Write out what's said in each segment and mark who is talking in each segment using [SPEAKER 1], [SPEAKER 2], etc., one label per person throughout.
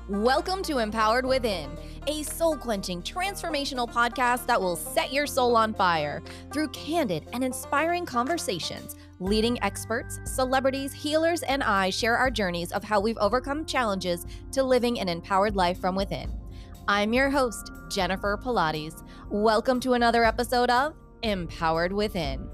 [SPEAKER 1] Welcome to Empowered Within, a soul-quenching, transformational podcast that will set your soul on fire through candid and inspiring conversations. Leading experts, celebrities, healers, and I share our journeys of how we've overcome challenges to living an empowered life from within. I'm your host, Jennifer Pilates. Welcome to another episode of Empowered Within.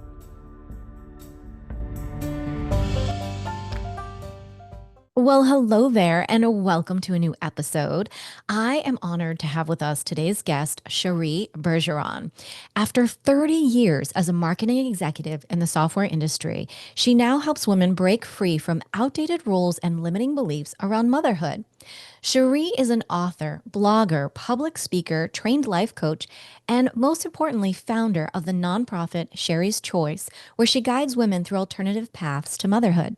[SPEAKER 1] Well, hello there, and welcome to a new episode. I am honored to have with us today's guest, Cheri Bergeron. After 30 years as a marketing executive in the software industry, she now helps women break free from outdated rules and limiting beliefs around motherhood. Cheri is an author, blogger, public speaker, trained life coach, and most importantly, founder of the nonprofit Cheri's Choice, where she guides women through alternative paths to motherhood.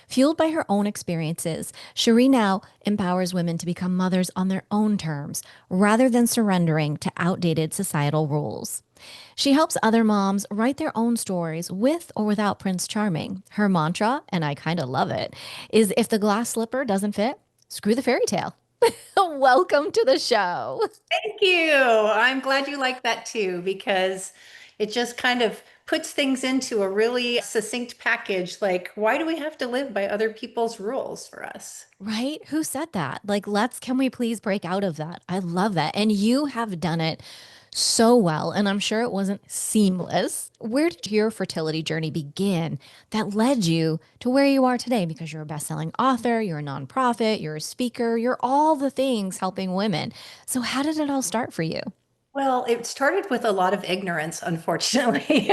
[SPEAKER 1] Fueled by her own experiences, Cheri now empowers women to become mothers on their own terms, rather than surrendering to outdated societal rules. She helps other moms write their own stories with or without Prince Charming. Her mantra, and I kind of love it, is if the glass slipper doesn't fit, screw the fairy tale. Welcome to the show.
[SPEAKER 2] Thank you. I'm glad you like that too, because it just kind of puts things into a really succinct package. Like, why do we have to live by other people's rules for us?
[SPEAKER 1] Right? Who said that? Like, can we please break out of that? I love that. And you have done it so well. And I'm sure it wasn't seamless. Where did your fertility journey begin that led you to where you are today? Because you're a best-selling author, you're a nonprofit, you're a speaker, you're all the things helping women. So, how did it all start for you?
[SPEAKER 2] Well, it started with a lot of ignorance, unfortunately.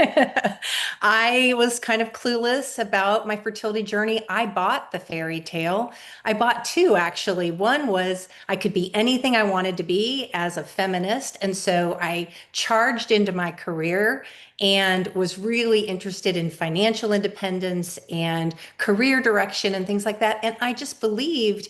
[SPEAKER 2] I was kind of clueless about my fertility journey. I bought the fairy tale. I bought two, actually. One was I could be anything I wanted to be as a feminist. And so I charged into my career and was really interested in financial independence and career direction and things like that. And I just believed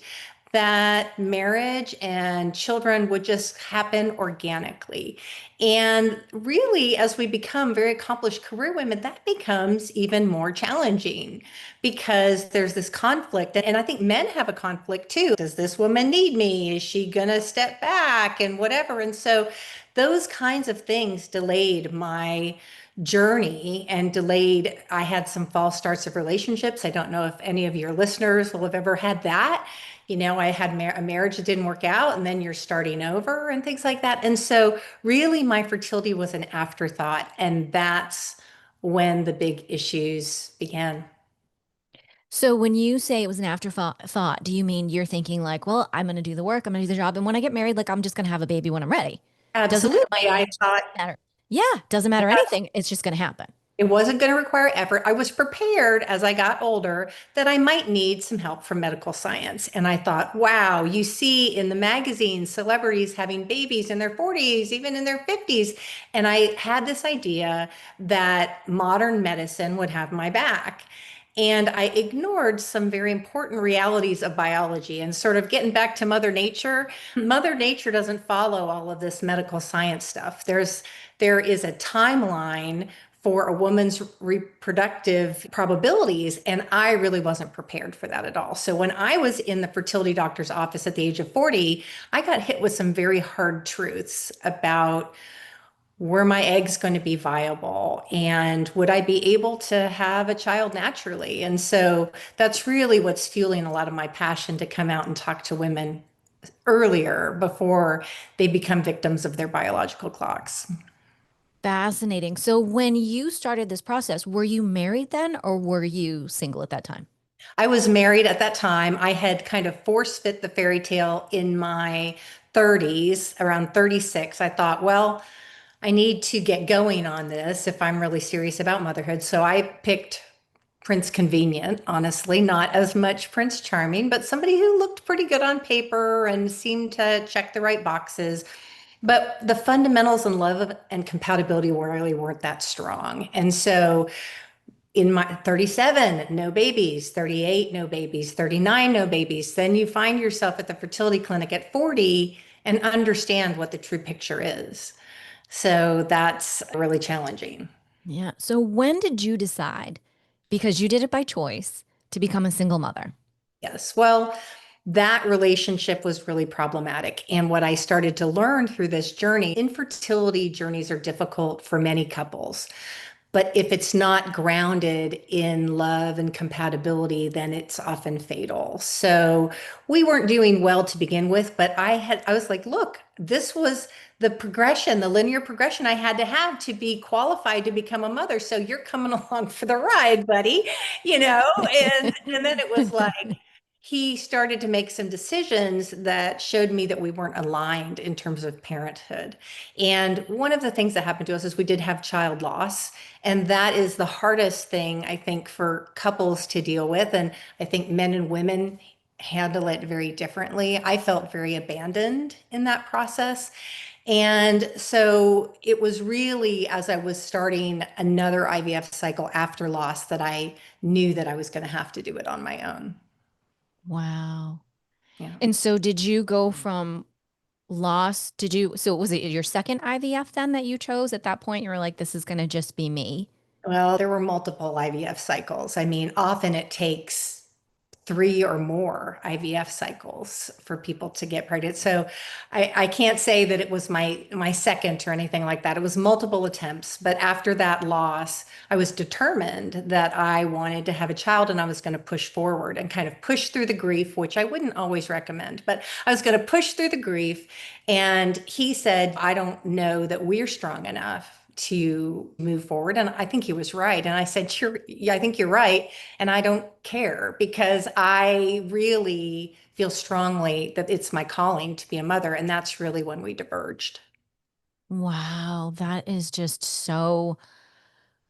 [SPEAKER 2] that marriage and children would just happen organically. And really, as we become very accomplished career women, that becomes even more challenging because there's this conflict. And I think men have a conflict too. Does this woman need me? Is she going to step back and whatever? And so those kinds of things delayed my journey and delayed. I had some false starts of relationships. I don't know if any of your listeners will have ever had that. I had a marriage that didn't work out, and then you're starting over and things like that. And so, really, my fertility was an afterthought. And that's when the big issues began.
[SPEAKER 1] So when you say it was an afterthought, do you mean you're thinking like, well, I'm going to do the work, I'm going to do the job, and when I get married, like I'm just going to have a baby when I'm ready? Doesn't
[SPEAKER 2] Absolutely. I thought
[SPEAKER 1] matter. Yeah, doesn't matter anything. It's just going to happen.
[SPEAKER 2] it wasn't going to require effort. I was prepared as I got older that I might need some help from medical science. And I thought, wow, you see in the magazines celebrities having babies in their 40s, even in their 50s. And I had this idea that modern medicine would have my back. And I ignored some very important realities of biology and sort of getting back to Mother Nature. Mother Nature doesn't follow all of this medical science stuff. There is a timeline for a woman's reproductive probabilities. And I really wasn't prepared for that at all. So when I was in the fertility doctor's office at the age of 40, I got hit with some very hard truths about were my eggs going to be viable and would I be able to have a child naturally? And so that's really what's fueling a lot of my passion to come out and talk to women earlier before they become victims of their biological clocks.
[SPEAKER 1] Fascinating. So when you started this process, were you married then or were you single at that time?
[SPEAKER 2] I was married at that time. I had kind of force fit the fairy tale in my 30s, around 36. I thought, well, I need to get going on this if I'm really serious about motherhood. So I picked Prince Convenient, honestly, not as much Prince Charming, but somebody who looked pretty good on paper and seemed to check the right boxes. But the fundamentals in love and compatibility really weren't that strong. And so in my 37, no babies, 38, no babies, 39, no babies. Then you find yourself at the fertility clinic at 40 and understand what the true picture is. So that's really challenging.
[SPEAKER 1] Yeah. So when did you decide, because you did it by choice, to become a single mother?
[SPEAKER 2] Yes. Well, that relationship was really problematic. And what I started to learn through this journey, infertility journeys are difficult for many couples. But if it's not grounded in love and compatibility, then it's often fatal. So we weren't doing well to begin with, but I was like, look, this was the progression, the linear progression I had to have to be qualified to become a mother. So you're coming along for the ride, buddy, you know? And then it was like, he started to make some decisions that showed me that we weren't aligned in terms of parenthood. And one of the things that happened to us is we did have child loss. And that is the hardest thing, I think, for couples to deal with. And I think men and women handle it very differently. I felt very abandoned in that process. And so it was really as I was starting another IVF cycle after loss that I knew that I was going to have to do it on my own.
[SPEAKER 1] Wow.
[SPEAKER 2] Yeah.
[SPEAKER 1] And so did you go from loss? So was it your second IVF then that you chose at that point? You were like, this is going to just be me.
[SPEAKER 2] Well, there were multiple IVF cycles. I mean, often it takes three or more IVF cycles for people to get pregnant. So I can't say that it was my second or anything like that. It was multiple attempts. But after that loss, I was determined that I wanted to have a child and I was going to push forward and kind of push through the grief, which I wouldn't always recommend, but I was going to push through the grief. And he said, I don't know that we're strong enough to move forward. And I think he was right. And I said, sure, yeah, I think you're right. And I don't care because I really feel strongly that it's my calling to be a mother. And that's really when we diverged.
[SPEAKER 1] Wow, that is just so,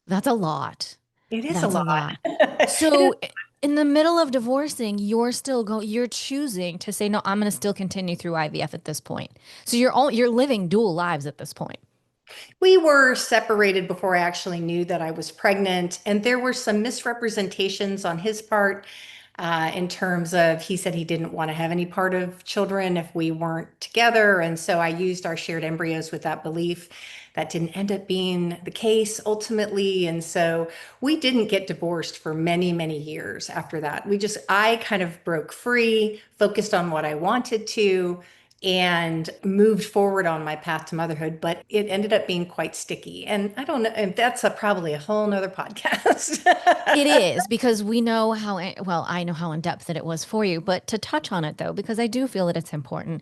[SPEAKER 1] that's a lot.
[SPEAKER 2] It is a
[SPEAKER 1] That's a
[SPEAKER 2] lot.
[SPEAKER 1] lot.
[SPEAKER 2] It is.
[SPEAKER 1] So in the middle of divorcing, you're choosing to say, no, I'm going to still continue through IVF at this point. So you're living dual lives at this point.
[SPEAKER 2] We were separated before I actually knew that I was pregnant, and there were some misrepresentations on his part in terms of he said he didn't want to have any part of children if we weren't together. And so I used our shared embryos with that belief. That didn't end up being the case ultimately. And so we didn't get divorced for many, many years after that. I kind of broke free, focused on what I wanted to, and moved forward on my path to motherhood, but it ended up being quite sticky. And I don't know, and that's probably a whole nother podcast.
[SPEAKER 1] It is because we know how, well, I know how in depth that it was for you, but to touch on it though, because I do feel that it's important.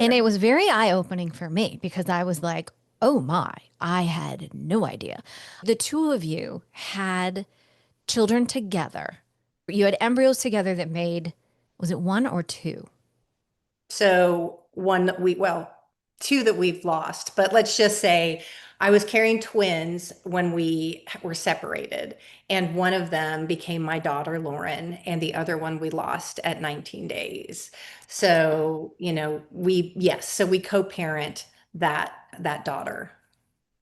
[SPEAKER 1] And
[SPEAKER 2] Sure.
[SPEAKER 1] it was very eye-opening for me because I was like, oh my, I had no idea. The two of you had children together. You had embryos together that made, was it one or two?
[SPEAKER 2] So one that well, two that we've lost, but let's just say I was carrying twins when we were separated, and one of them became my daughter, Lauren, and the other one we lost at 19 days. So, yes, so we co-parent that daughter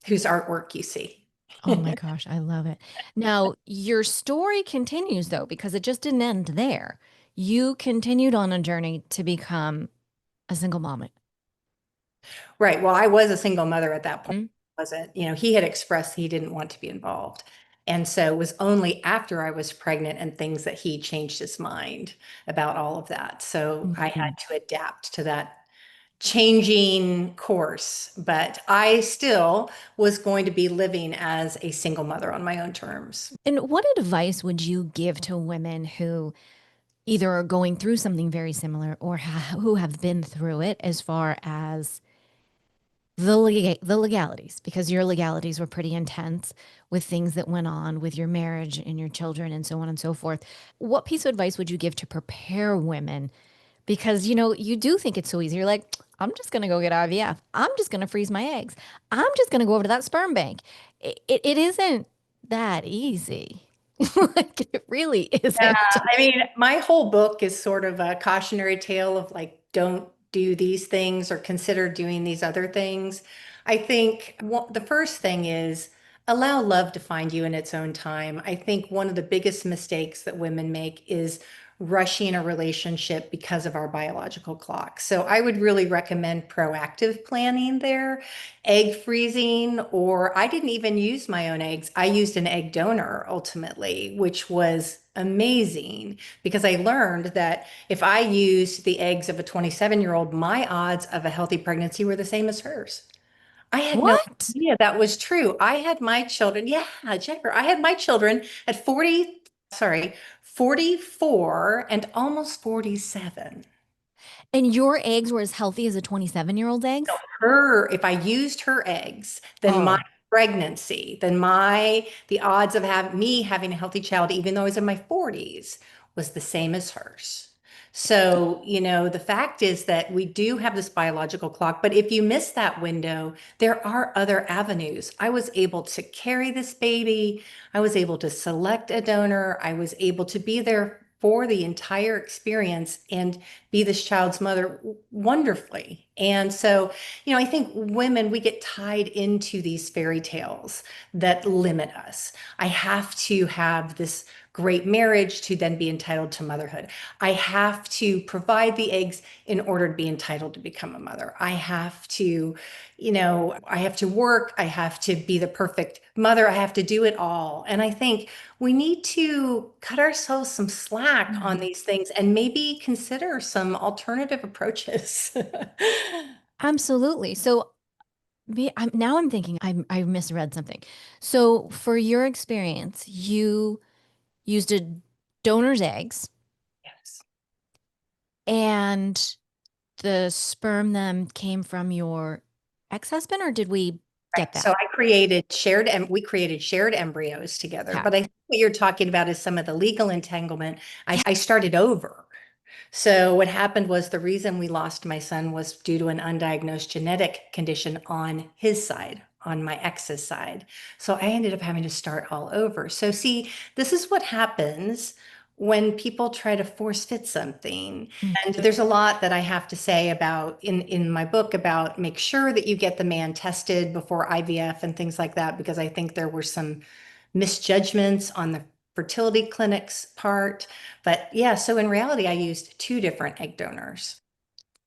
[SPEAKER 2] whose artwork you see.
[SPEAKER 1] Oh my gosh, I love it. Now, your story continues though, because it just didn't end there. You continued on a journey to become a single mom.
[SPEAKER 2] Right. Well, I was a single mother at that point.
[SPEAKER 1] Mm-hmm.
[SPEAKER 2] Wasn't, he had expressed he didn't want to be involved. And so it was only after I was pregnant and things that he changed his mind about all of that. So I had to adapt to that changing course, but I still was going to be living as a single mother on my own terms.
[SPEAKER 1] And what advice would you give to women who either are going through something very similar or who have been through it as far as the legalities? Because your legalities were pretty intense with things that went on with your marriage and your children and so on and so forth. What piece of advice would you give to prepare women? Because, you do think it's so easy. You're like, I'm just going to go get IVF. I'm just going to freeze my eggs. I'm just going to go over to that sperm bank. It isn't that easy. Like, it really
[SPEAKER 2] Yeah,
[SPEAKER 1] isn't.
[SPEAKER 2] I mean, my whole book is sort of a cautionary tale of like, don't do these things or consider doing these other things. I think the first thing is allow love to find you in its own time. I think one of the biggest mistakes that women make is rushing a relationship because of our biological clock. So I would really recommend proactive planning there, egg freezing, or I didn't even use my own eggs. I used an egg donor ultimately, which was amazing because I learned that if I used the eggs of a 27-year-old, my odds of a healthy pregnancy were the same as hers. I had no
[SPEAKER 1] What?
[SPEAKER 2] idea that was true. I had my children, yeah, Jennifer, I had my children at 40, sorry, 44 and almost 47.
[SPEAKER 1] And your eggs were as healthy as a 27-year-old's eggs?
[SPEAKER 2] If I used her eggs, then my
[SPEAKER 1] Oh,
[SPEAKER 2] pregnancy, the odds of me having a healthy child, even though I was in my 40s, was the same as hers. So, the fact is that we do have this biological clock, but if you miss that window, there are other avenues. I was able to carry this baby. I was able to select a donor. I was able to be there for the entire experience and be this child's mother wonderfully. And so, I think women, we get tied into these fairy tales that limit us. I have to have this great marriage to then be entitled to motherhood. I have to provide the eggs in order to be entitled to become a mother. I have to work. I have to be the perfect mother. I have to do it all. And I think we need to cut ourselves some slack on
[SPEAKER 1] right.
[SPEAKER 2] these things and maybe consider some alternative approaches.
[SPEAKER 1] Absolutely. So now I'm thinking I misread something. So for your experience, you used a donor's eggs
[SPEAKER 2] Yes.
[SPEAKER 1] and the sperm then came from your ex-husband, or did we
[SPEAKER 2] Right.
[SPEAKER 1] get
[SPEAKER 2] So
[SPEAKER 1] that?
[SPEAKER 2] we created shared embryos together.
[SPEAKER 1] Yeah.
[SPEAKER 2] But I think what you're talking about is some of the legal entanglement. I started over. So what happened was the reason we lost my son was due to an undiagnosed genetic condition on his side, on my ex's side. So I ended up having to start all over. So see, this is what happens when people try to force fit something.
[SPEAKER 1] Mm.
[SPEAKER 2] And there's a lot that I have to say about in my book about make sure that you get the man tested before IVF and things like that, because I think there were some misjudgments on the fertility clinic's part. But yeah, so in reality, I used two different egg donors.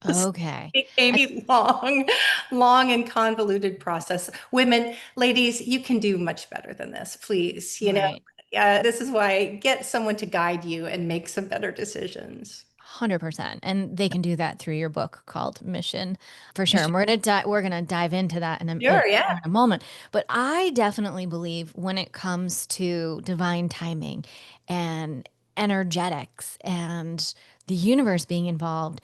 [SPEAKER 1] Okay.
[SPEAKER 2] It became a long, long and convoluted process. Women, ladies, you can do much better than this, please.
[SPEAKER 1] Right.
[SPEAKER 2] This is why get someone to guide you and make some better decisions.
[SPEAKER 1] 100%. And they can do that through your book called Mission for sure. And we're gonna dive into that
[SPEAKER 2] Sure, yeah.
[SPEAKER 1] more in a moment. But I definitely believe when it comes to divine timing and energetics and the universe being involved,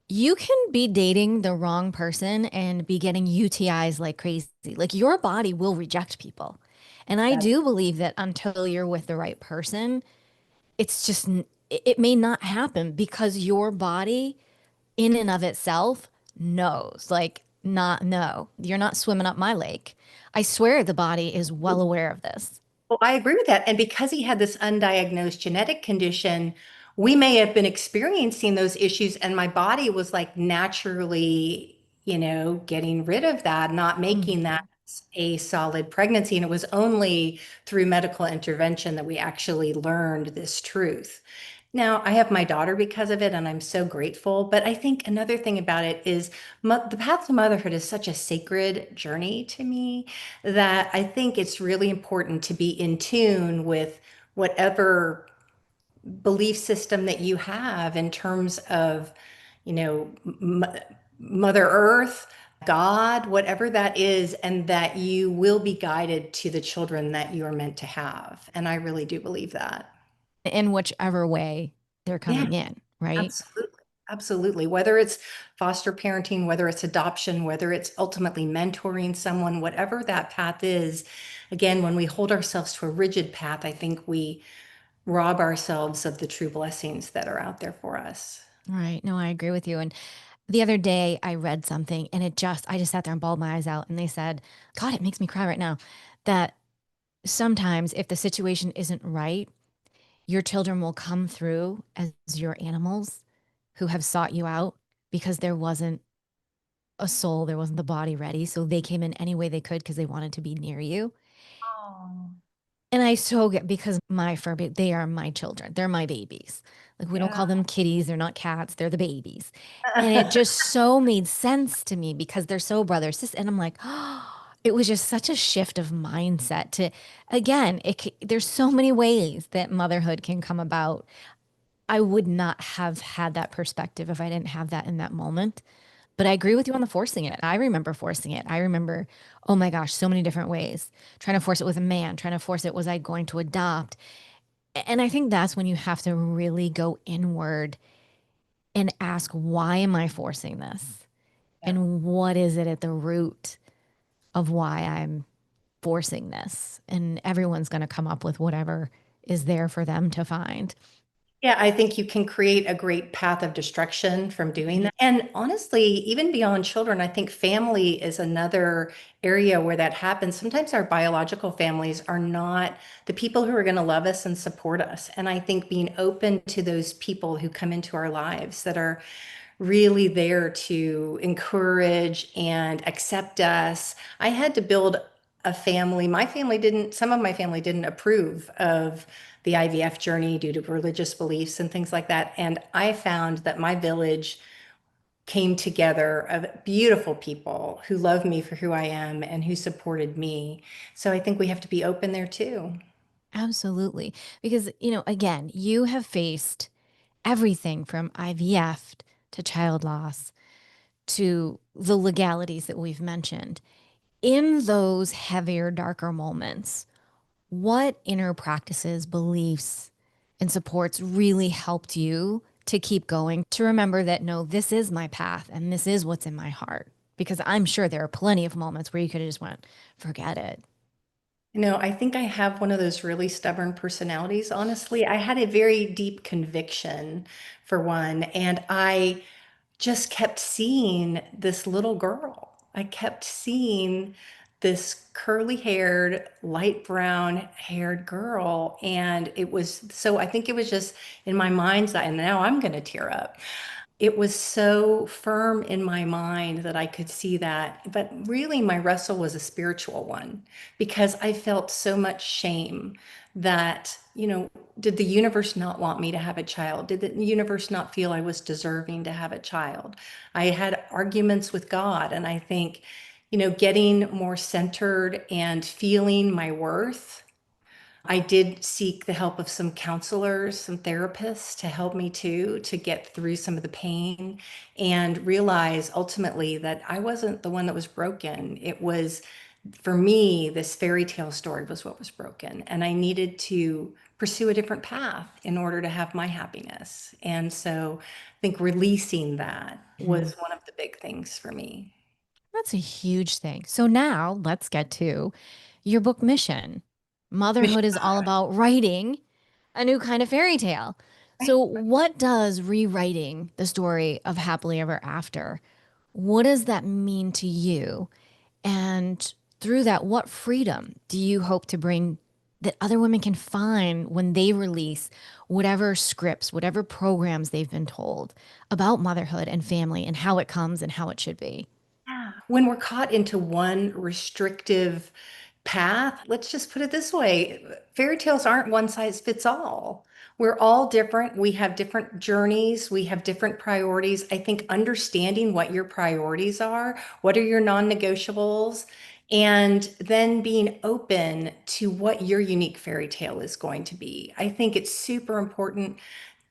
[SPEAKER 1] you can be dating the wrong person and be getting UTIs like crazy. Like your body will reject people. And I do believe that until you're with the right person, it's just it may not happen because your body in and of itself knows like not no, you're not swimming up my lake. I swear the body is well aware of this.
[SPEAKER 2] Well, I agree with that. And because he had this undiagnosed genetic condition, we may have been experiencing those issues, and my body was like naturally, getting rid of that, not making that
[SPEAKER 1] Mhm.
[SPEAKER 2] a solid pregnancy. And it was only through medical intervention that we actually learned this truth. Now, I have my daughter because of it, and I'm so grateful. But I think another thing about it is the path to motherhood is such a sacred journey to me that I think it's really important to be in tune with whatever belief system that you have in terms of, you know, m Mother Earth, God, whatever that is, and that you will be guided to the children that you are meant to have. And I really do believe that.
[SPEAKER 1] In whichever way they're
[SPEAKER 2] Yeah.
[SPEAKER 1] coming in, right?
[SPEAKER 2] Absolutely. Absolutely. Whether it's foster parenting, whether it's adoption, whether it's ultimately mentoring someone, whatever that path is, again, when we hold ourselves to a rigid path, I think we rob ourselves of the true blessings that are out there for us.
[SPEAKER 1] Right. No, I agree with you. And the other day I read something and I just sat there and bawled my eyes out. And they said, God, it makes me cry right now that sometimes if the situation isn't right, your children will come through as your animals who have sought you out because there wasn't a soul, there wasn't the body ready. So they came in any way they could because they wanted to be near you.
[SPEAKER 2] Oh.
[SPEAKER 1] And I so get because my fur baby, they are my children. They're my babies. Like we don't
[SPEAKER 2] Yeah.
[SPEAKER 1] call them kitties, they're not cats, they're the babies. And it just so made sense to me because they're so brother sis. And I'm like, oh, it was just such a shift of mindset to, again, there's so many ways that motherhood can come about. I would not have had that perspective if I didn't have that in that moment. But I agree with you on the forcing it. I remember forcing it. I remember, oh my gosh, so many different ways. Trying to force it with a man, trying to force it, was I going to adopt? And I think that's when you have to really go inward and ask, why am I forcing this?
[SPEAKER 2] Yeah.
[SPEAKER 1] And what is it at the root of why I'm forcing this? And everyone's going to come up with whatever is there for them to find.
[SPEAKER 2] Yeah, I think you can create a great path of destruction from doing
[SPEAKER 1] Mhm.
[SPEAKER 2] that. And honestly, even beyond children, I think family is another area where that happens. Sometimes our biological families are not the people who are going to love us and support us. And I think being open to those people who come into our lives that are really there to encourage and accept us. I had to build a family. Some of my family didn't approve of the IVF journey due to religious beliefs and things like that. And I found that my village came together of beautiful people who love me for who I am and who supported me. So I think we have to be open there too.
[SPEAKER 1] Absolutely. Because, again, you have faced everything from IVF to child loss to the legalities that we've mentioned. In those heavier, darker moments, what inner practices, beliefs, and supports really helped you to keep going, to remember that, no, this is my path and this is what's in my heart? Because I'm sure there are plenty of moments where you could have just went, forget it.
[SPEAKER 2] I think I have one of those really stubborn personalities, honestly. I had a very deep conviction for one, and I just kept seeing this little girl. I kept seeing this curly haired, light brown haired girl. And I think it was just in my mind's eye, and now I'm going to tear up. It was so firm in my mind that I could see that. But really, my wrestle was a spiritual one because I felt so much shame that, did the universe not want me to have a child? Did the universe not feel I was deserving to have a child? I had arguments with God. And I think, getting more centered and feeling my worth. I did seek the help of some counselors, some therapists to help me too, to get through some of the pain and realize ultimately that I wasn't the one that was broken. It was, for me, this fairy tale story was what was broken. And I needed to pursue a different path in order to have my happiness. And so I think releasing that
[SPEAKER 1] Mhm.
[SPEAKER 2] was one of the big things for me.
[SPEAKER 1] That's a huge thing. So now let's get to your book mission. Motherhood is all about writing a new kind of fairy tale. So, what does rewriting the story of Happily Ever After, what does that mean to you? And through that, what freedom do you hope to bring that other women can find when they release whatever scripts, whatever programs they've been told about motherhood and family and how it comes and how it should be?
[SPEAKER 2] Yeah. When we're caught into one restrictive path, let's just put it this way, fairy tales aren't one size fits all. We're all different. We have different journeys. We have different priorities. I think understanding what your priorities are, what are your non-negotiables, and then being open to what your unique fairy tale is going to be. I think it's super important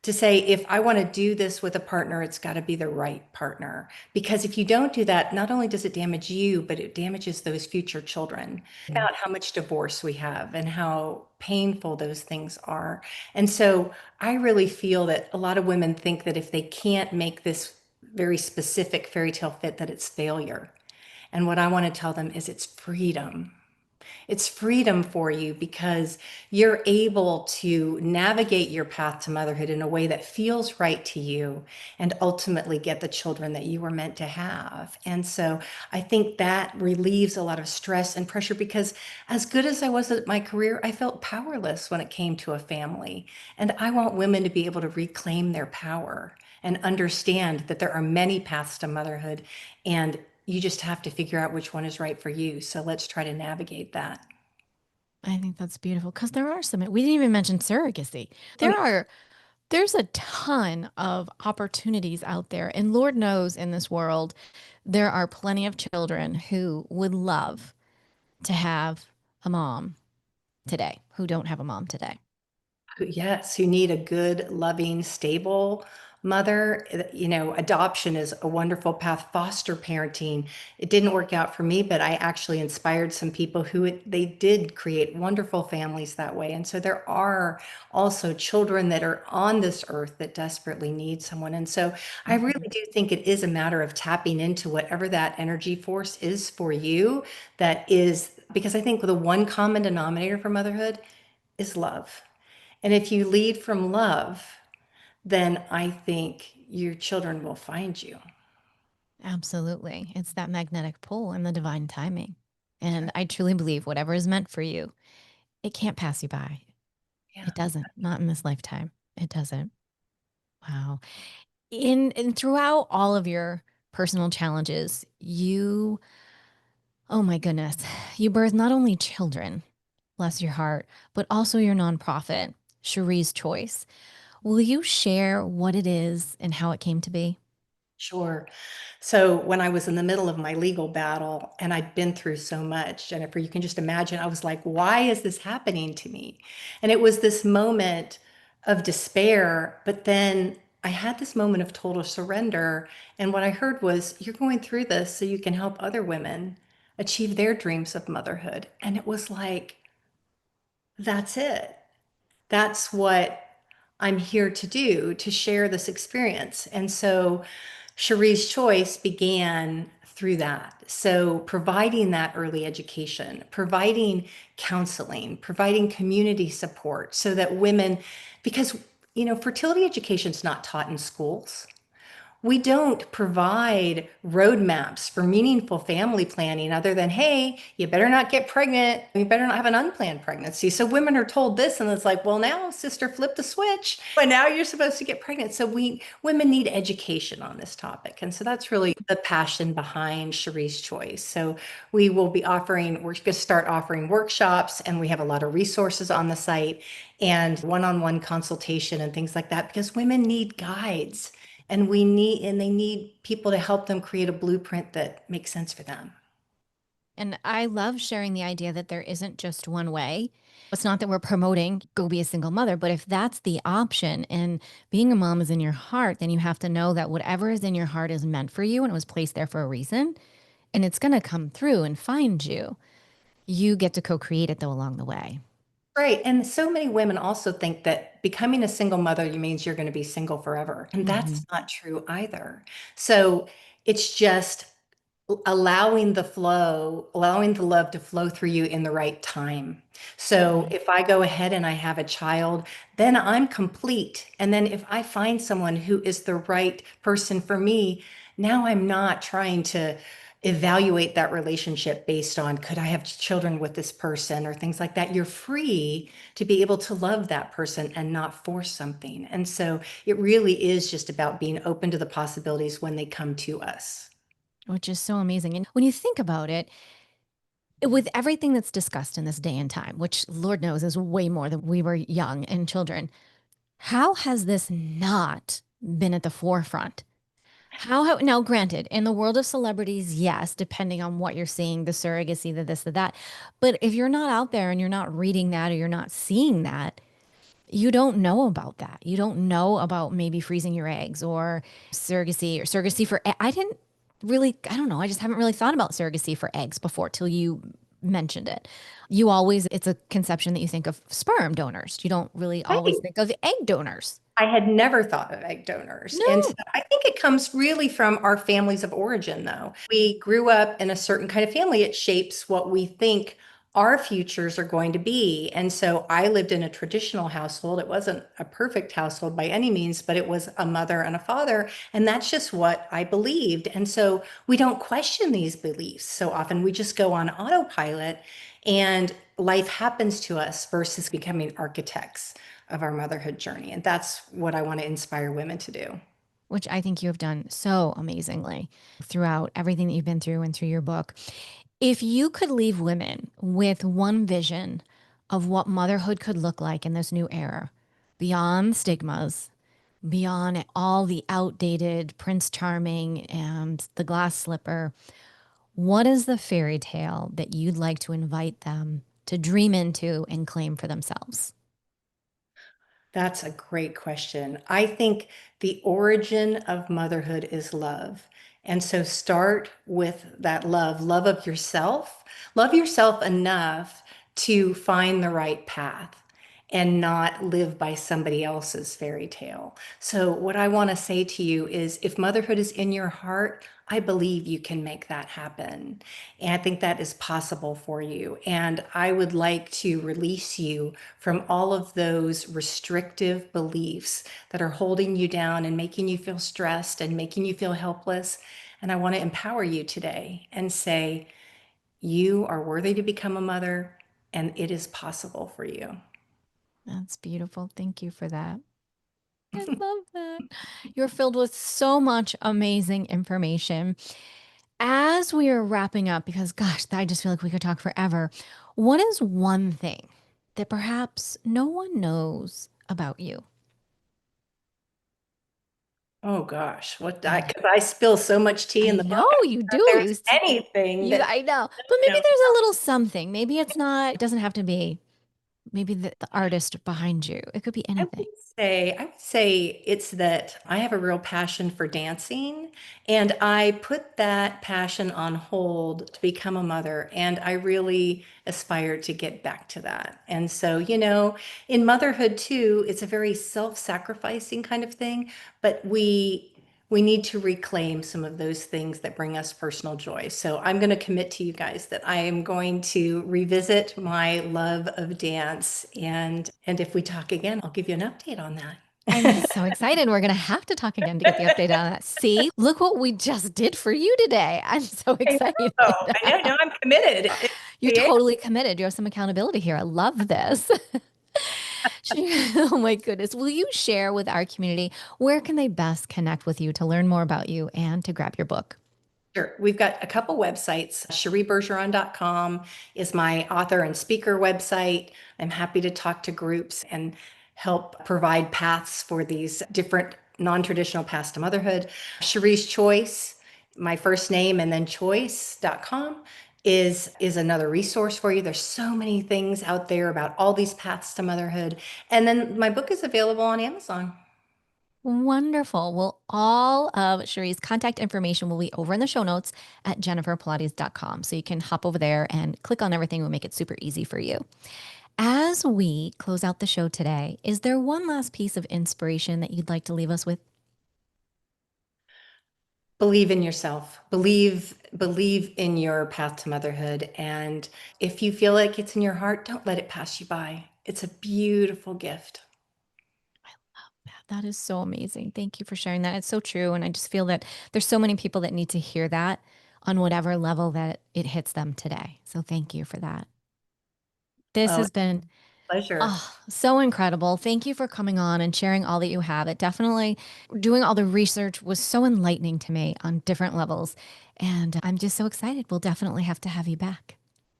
[SPEAKER 2] to say, if I want to do this with a partner, it's got to be the right partner. Because if you don't do that, not only does it damage you, but it damages those future children. About how much divorce we have and how painful those things are. And so I really feel that a lot of women think that if they can't make this very specific fairy tale fit, that it's failure. And what I want to tell them is it's freedom. It's freedom for you because you're able to navigate your path to motherhood in a way that feels right to you and ultimately get the children that you were meant to have. And so I think that relieves a lot of stress and pressure because as good as I was at my career, I felt powerless when it came to a family. And I want women to be able to reclaim their power and understand that there are many paths to motherhood and you just have to figure out which one is right for you. So let's try to navigate that.
[SPEAKER 1] I think that's beautiful because there are some, we didn't even mention surrogacy.
[SPEAKER 2] Oh,
[SPEAKER 1] There's a ton of opportunities out there. And Lord knows in this world, there are plenty of children who would love to have a mom today, who don't have a mom today.
[SPEAKER 2] yes, who need a good, loving, stable mother. Adoption is a wonderful path. Foster parenting, it didn't work out for me, but I actually inspired some people they did create wonderful families that way. And so there are also children that are on this earth that desperately need someone. And so I
[SPEAKER 1] Mhm.
[SPEAKER 2] really do think it is a matter of tapping into whatever that energy force is for you. That is because I think the one common denominator for motherhood is love. And if you lead from love, then I think your children will find you.
[SPEAKER 1] Absolutely. It's that magnetic pull and the divine timing. And I truly believe whatever is meant for you, it can't pass you by.
[SPEAKER 2] Yeah.
[SPEAKER 1] It doesn't, not in this lifetime. It doesn't. Wow. In throughout all of your personal challenges, oh my goodness, you birth not only children, bless your heart, but also your nonprofit, Cherie's Choice. Will you share what it is and how it came to be?
[SPEAKER 2] Sure. So when I was in the middle of my legal battle and I'd been through so much, Jennifer, you can just imagine, I was like, why is this happening to me? And it was this moment of despair, but then I had this moment of total surrender. And what I heard was, you're going through this so you can help other women achieve their dreams of motherhood. And it was like, that's it. That's what I'm here to do, to share this experience. And so Cherie's Choice began through that. So providing that early education, providing counseling, providing community support so that women, because fertility education is not taught in schools. We don't provide roadmaps for meaningful family planning other than, hey, you better not get pregnant. You better not have an unplanned pregnancy. So women are told this, and it's like, well, now, sister, flip the switch. But now you're supposed to get pregnant. So women need education on this topic. And so that's really the passion behind Cherie's Choice. So we're going to start offering workshops, and we have a lot of resources on the site and one-on-one consultation and things like that because women need guides and they need people to help them create a blueprint that makes sense for them.
[SPEAKER 1] And I love sharing the idea that there isn't just one way. It's not that we're promoting go be a single mother, but if that's the option and being a mom is in your heart, then you have to know that whatever is in your heart is meant for you and it was placed there for a reason. And it's going to come through and find you. You get to co create it though along the way.
[SPEAKER 2] Right. And so many women also think that becoming a single mother means you're going to be single forever. And
[SPEAKER 1] Hmm.
[SPEAKER 2] that's not true either. So it's just allowing the love to flow through you in the right time. So
[SPEAKER 1] Right.
[SPEAKER 2] if I go ahead and I have a child, then I'm complete. And then if I find someone who is the right person for me, now I'm not trying to evaluate that relationship based on could I have children with this person or things like that. You're free to be able to love that person and not force something. And so it really is just about being open to the possibilities when they come to us.
[SPEAKER 1] Which is so amazing. And when you think about it, with everything that's discussed in this day and time, which Lord knows is way more than we were young and children, how has this not been at the forefront? Now, granted, in the world of celebrities, yes, depending on what you're seeing, the surrogacy, the this, the that. But if you're not out there and you're not reading that or you're not seeing that, you don't know about that. You don't know about maybe freezing your eggs or surrogacy for, I didn't really, I don't know. I just haven't really thought about surrogacy for eggs before till you mentioned it. It's a conception that you think of sperm donors. You don't really always
[SPEAKER 2] Right.
[SPEAKER 1] think of egg donors.
[SPEAKER 2] I had never thought of egg donors. And so
[SPEAKER 1] No,
[SPEAKER 2] I think it comes really from our families of origin, though. We grew up in a certain kind of family. It shapes what we think our futures are going to be. And so I lived in a traditional household. It wasn't a perfect household by any means, but it was a mother and a father. And that's just what I believed. And so we don't question these beliefs so often. We just go on autopilot and life happens to us versus becoming architects of our motherhood journey. And that's what I want to inspire women to do.
[SPEAKER 1] which I think you have done so amazingly throughout everything that you've been through and through your book. If you could leave women with one vision of what motherhood could look like in this new era, beyond stigmas, beyond all the outdated Prince Charming and the glass slipper. What is the fairy tale that you'd like to invite them to dream into and claim for themselves?
[SPEAKER 2] That's a great question. I think the origin of motherhood is love. And so start with that love of yourself. Love yourself enough to find the right path and not live by somebody else's fairy tale. So, what I want to say to you is if motherhood is in your heart, I believe you can make that happen. And I think that is possible for you. And I would like to release you from all of those restrictive beliefs that are holding you down and making you feel stressed and making you feel helpless. And I want to empower you today and say, you are worthy to become a mother, and it is possible for you.
[SPEAKER 1] That's beautiful. Thank you for that. I love that. You're filled with so much amazing information. As we are wrapping up, because gosh, I just feel like we could talk forever. What is one thing that perhaps no one knows about you?
[SPEAKER 2] Oh gosh, what I
[SPEAKER 1] Yeah.
[SPEAKER 2] because I spill so much tea
[SPEAKER 1] I
[SPEAKER 2] in the book.
[SPEAKER 1] know
[SPEAKER 2] I'm
[SPEAKER 1] you
[SPEAKER 2] sure
[SPEAKER 1] do.
[SPEAKER 2] there's anything that
[SPEAKER 1] I know. But maybe
[SPEAKER 2] no.
[SPEAKER 1] there's a little something. Maybe it's not, it doesn't have to be maybe the artist behind you. It could be anything.
[SPEAKER 2] I would say it's that I have a real passion for dancing, and I put that passion on hold to become a mother, and I really aspire to get back to that. And so, in motherhood too, it's a very self-sacrificing kind of thing, but we need to reclaim some of those things that bring us personal joy. So I'm going to commit to you guys that I am going to revisit my love of dance. And if we talk again, I'll give you an update on
[SPEAKER 1] I'm
[SPEAKER 2] that.
[SPEAKER 1] so excited. We're going to have to talk again to get the update on that. See, look what we just did for you today. I'm so
[SPEAKER 2] I
[SPEAKER 1] excited.
[SPEAKER 2] know. I know. Now I'm committed.
[SPEAKER 1] You're
[SPEAKER 2] Yeah.
[SPEAKER 1] totally committed. You have some accountability here. I love this. Oh my goodness. Will you share with our community where can they best connect with you to learn more about you and to grab your book?
[SPEAKER 2] Sure. We've got a couple websites. CheriBergeron.com is my author and speaker website. I'm happy to talk to groups and help provide paths for these different non-traditional paths to motherhood. Cherie's Choice, my first name and then choice.com is another resource for you. There's so many things out there about all these paths to motherhood. And then my book is available on Amazon.
[SPEAKER 1] Wonderful. Well, all of Cherie's contact information will be over in the show notes at jenniferpilates.com. So you can hop over there and click on everything. We'll make it super easy for you. As we close out the show today, is there one last piece of inspiration that you'd like to leave us with?
[SPEAKER 2] Believe in yourself. Believe in your path to motherhood. And if you feel like it's in your heart, don't let it pass you by. It's a beautiful gift.
[SPEAKER 1] That is so amazing. Thank you for sharing that. It's so true. And I just feel that there's so many people that need to hear that on whatever level that it hits them today. So thank you for that. This
[SPEAKER 2] Oh,
[SPEAKER 1] has been
[SPEAKER 2] pleasure.
[SPEAKER 1] so incredible. Thank you for coming on and sharing all that you have. It definitely, doing all the research was so enlightening to me on different levels. And I'm just so excited. We'll definitely have to have you back.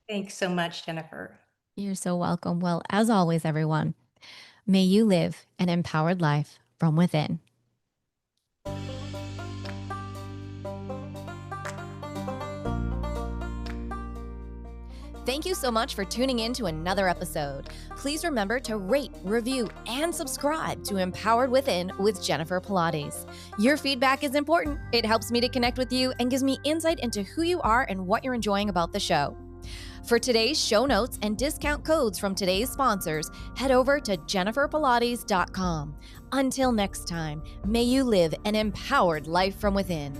[SPEAKER 2] Thanks so much, Jennifer.
[SPEAKER 1] You're so welcome. Well, as always, everyone, may you live an empowered life from within. Thank you so much for tuning in to another episode. Please remember to rate, review, and subscribe to Empowered Within with Jennifer Pilates. Your feedback is important. It helps me to connect with you and gives me insight into who you are and what you're enjoying about the show. For today's show notes and discount codes from today's sponsors, head over to jenniferpilates.com. Until next time, may you live an empowered life from within.